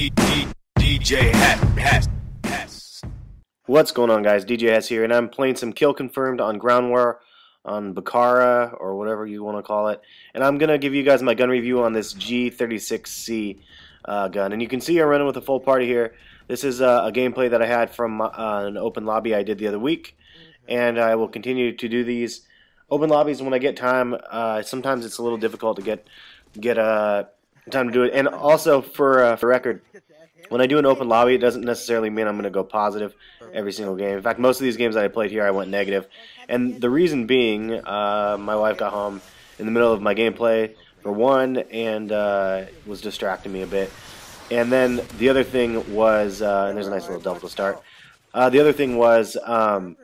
DJ Hess. What's going on, guys? DJ Hess here, and I'm playing some Kill Confirmed on Ground War on Bakara, or whatever you want to call it. And I'm going to give you guys my gun review on this G36C gun. And you can see I'm running with a full party here. This is a gameplay that I had from an open lobby I did the other week. And I will continue to do these open lobbies when I get time. Sometimes it's a little difficult to get time to do it. And also, for record, when I do an open lobby, it doesn't necessarily mean I'm going to go positive every single game. In fact, most of these games that I played here, I went negative. And the reason being, my wife got home in the middle of my gameplay, for one, and was distracting me a bit. And then the other thing was, and there's a nice little double to start. The other thing was, I'm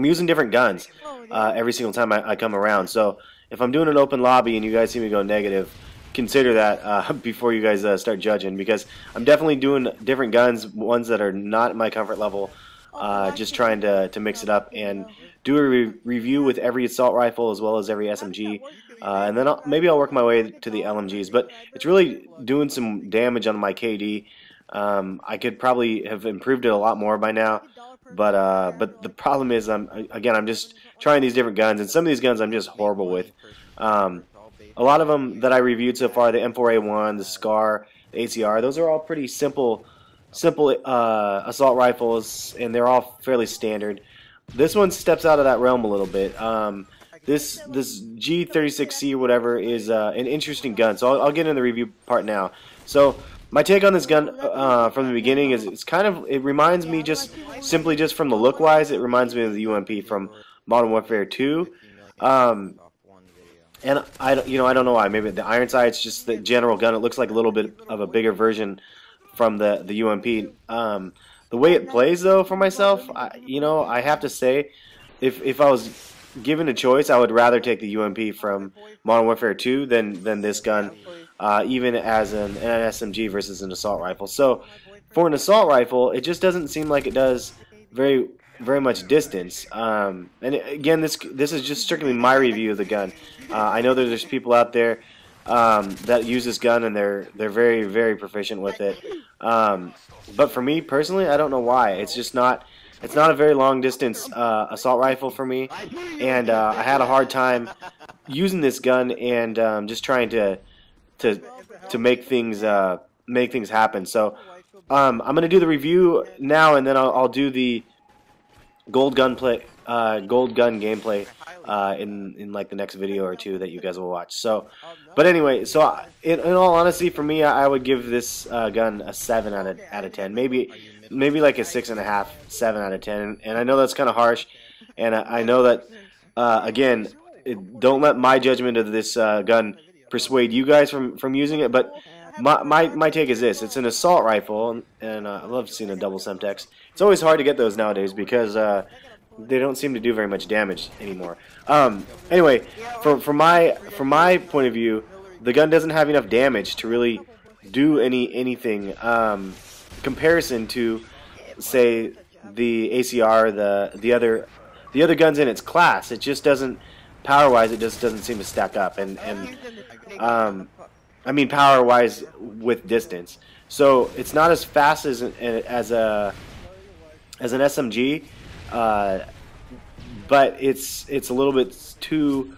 using different guns every single time I come around. So if I'm doing an open lobby and you guys see me go negative, consider that before you guys start judging, because I'm definitely doing different guns, ones that are not at my comfort level, just trying to mix it up and do a review with every assault rifle as well as every SMG, and then maybe I'll work my way to the LMGs. But it's really doing some damage on my KD. I could probably have improved it a lot more by now, but the problem is, I'm just trying these different guns, and some of these guns I'm just horrible with. A lot of them that I reviewed so far, the M4A1, the SCAR, the ACR, those are all pretty simple assault rifles, and they're all fairly standard. This one steps out of that realm a little bit. This G36C or whatever is an interesting gun, so I'll get into the review part now. So my take on this gun from the beginning is it reminds me simply from the look wise, it reminds me of the UMP from Modern Warfare 2. And I don't know why. Maybe the iron sight's just the general gun. It looks like a little bit of a bigger version from the UMP. The way it plays, though, for myself, I have to say, if I was given a choice, I would rather take the UMP from Modern Warfare 2 than this gun, even as an SMG versus an assault rifle. So for an assault rifle, it just doesn't seem like it does very much distance. And again, this is just strictly my review of the gun. I know that there's people out there that use this gun and they're very proficient with it. But for me personally, I don't know why. It's not a very long distance assault rifle for me, and I had a hard time using this gun and just trying to make things happen. So I'm gonna do the review now, and then I'll do the gold gun gameplay in like the next video or two that you guys will watch. So, but anyway, so in all honesty, for me, I would give this gun a 7 out of 10, maybe like a 6.5, 7 out of 10. And I know that's kind of harsh, and I know that again, don't let my judgment of this gun persuade you guys from using it. But my take is this: it's an assault rifle, and I love seeing a double Semtex. It's always hard to get those nowadays because they don't seem to do very much damage anymore. Anyway, from my point of view, the gun doesn't have enough damage to really do anything comparison to, say, the ACR, the other guns in its class. It just doesn't, power-wise, it just doesn't seem to stack up, and I mean power-wise with distance. So it's not as fast as an SMG, but it's a little bit too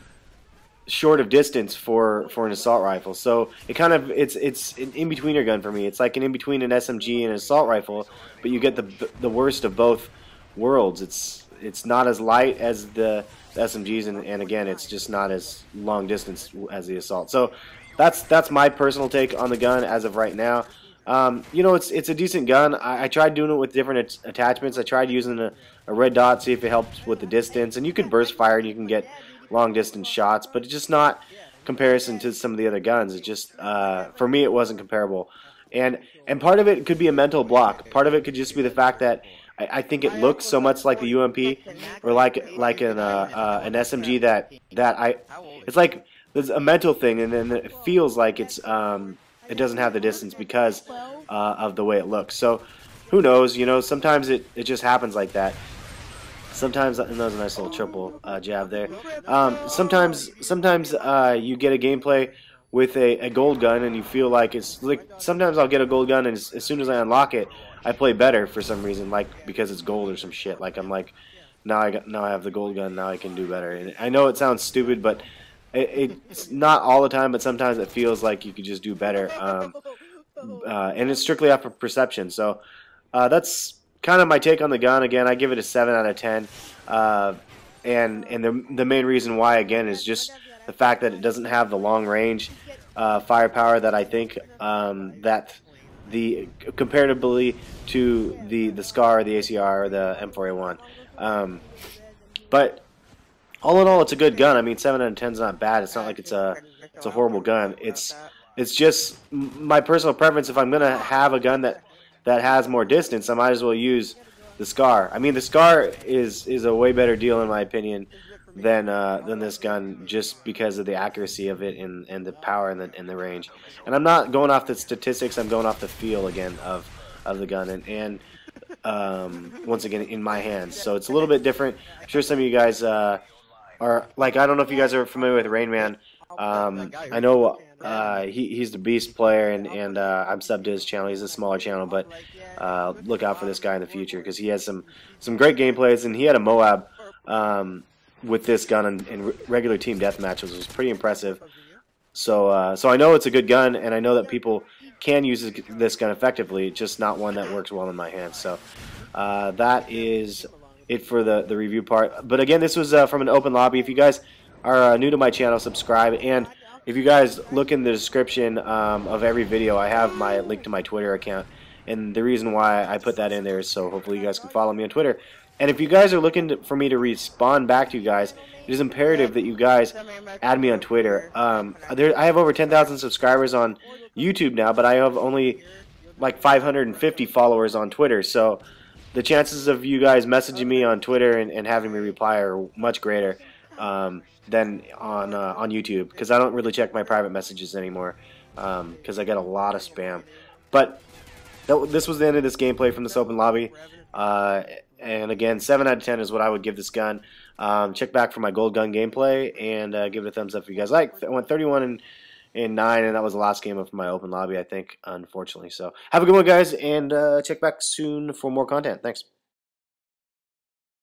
short of distance for an assault rifle. So it's an in-betweener gun for me. It's like an in-between an SMG and an assault rifle, but you get the worst of both worlds. It's not as light as the SMGs, and again, it's just not as long distance as the assault. So that's my personal take on the gun as of right now. It's a decent gun. I tried doing it with different attachments. I tried using a red dot, see if it helps with the distance, and you could burst fire and you can get long distance shots, but it's just not comparison to some of the other guns. It just for me, it wasn't comparable, and part of it could be a mental block. Part of it could just be the fact that I think it looks so much like the UMP or like an SMG that it's like there's a mental thing, and then it feels like it doesn't have the distance because of the way it looks. So who knows? Sometimes it just happens like that. Sometimes, and that was a nice little triple jab there. Sometimes you get a gameplay with a gold gun, and you feel like it's like sometimes I'll get a gold gun, and as soon as I unlock it, I play better for some reason, like because it's gold or some shit. Like I'm like, now I have the gold gun, now I can do better. And I know it sounds stupid, but it's not all the time, but sometimes it feels like you could just do better. And it's strictly off of perception. So that's kind of my take on the gun. Again, I give it a 7 out of 10. And the main reason why, again, is just the fact that it doesn't have the long range firepower that I think that the comparatively to the SCAR, the ACR, or the M4A1. But all in all, it's a good gun. I mean, 7 out of 10 is not bad. It's not like it's a horrible gun. It's just my personal preference. If I'm gonna have a gun that has more distance, I might as well use the SCAR. I mean, the SCAR is a way better deal in my opinion than this gun, just because of the accuracy of it and the power and the range. And I'm not going off the statistics. I'm going off the feel again of the gun and once again in my hands. So it's a little bit different. I'm sure some of you guys are like, I don't know if you guys are familiar with Rain Man. I know he's the beast player, and I'm subbed to his channel. He's a smaller channel, but look out for this guy in the future because he has some great gameplays, and he had a Moab with this gun in regular team deathmatch, which was pretty impressive. So so I know it's a good gun, and I know that people can use this gun effectively, just not one that works well in my hands. So that is it for the review part. But again, this was from an open lobby. If you guys are new to my channel, subscribe, and if you guys look in the description of every video, I have my link to my Twitter account, and the reason why I put that in there is so hopefully you guys can follow me on Twitter. And if you guys are looking for me to respond back to you guys, it is imperative that you guys add me on Twitter. I have over 10,000 subscribers on YouTube now, but I have only like 550 followers on Twitter, so the chances of you guys messaging me on Twitter and having me reply are much greater than on YouTube, because I don't really check my private messages anymore because I get a lot of spam. But this was the end of this gameplay from this open lobby. And again, 7 out of 10 is what I would give this gun. Check back for my gold gun gameplay and give it a thumbs up if you guys like. I went 31 and 9, and that was the last game of my open lobby, I think, unfortunately. So have a good one, guys, and check back soon for more content. Thanks.